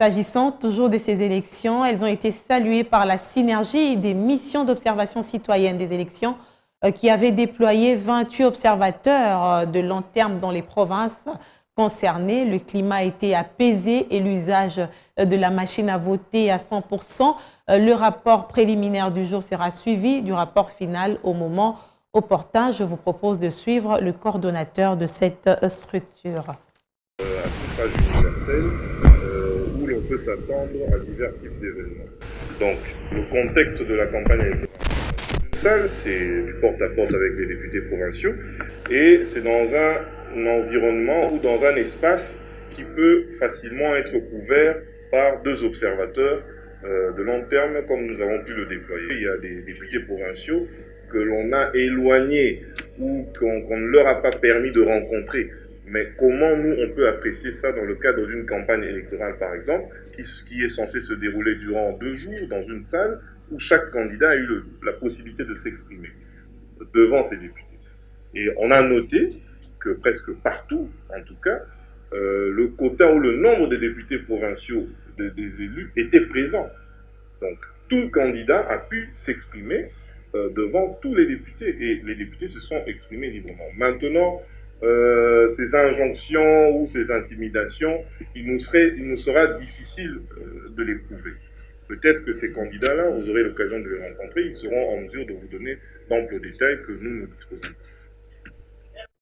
S'agissant toujours de ces élections, elles ont été saluées par la synergie des missions d'observation citoyenne des élections qui avaient déployé 28 observateurs de long terme dans les provinces concernées. Le climat a été apaisé et l'usage de la machine à voter à 100%. Le rapport préliminaire du jour sera suivi du rapport final au moment opportun. Je vous propose de suivre le coordonnateur de cette structure. À suffrage universel, où l'on peut s'attendre à divers types d'événements. Donc, le contexte de la campagne électorale, une salle, c'est du porte-à-porte avec les députés provinciaux, et c'est dans un environnement ou dans un espace qui peut facilement être couvert par 2 observateurs de long terme, comme nous avons pu le déployer. Il y a des députés provinciaux que l'on a éloignés ou qu'on ne leur a pas permis de rencontrer. Mais comment nous, on peut apprécier ça dans le cadre d'une campagne électorale, par exemple, qui est censée se dérouler durant 2 jours dans une salle où chaque candidat a eu la possibilité de s'exprimer devant ses députés. Et on a noté que presque partout, en tout cas, le quota ou le nombre de députés provinciaux des élus était présent. Donc, tout candidat a pu s'exprimer devant tous les députés, et les députés se sont exprimés librement. Maintenant, ces injonctions ou ces intimidations, il nous sera difficile de les prouver. Peut-être que ces candidats-là, vous aurez l'occasion de les rencontrer, ils seront en mesure de vous donner d'amples détails que nous disposons.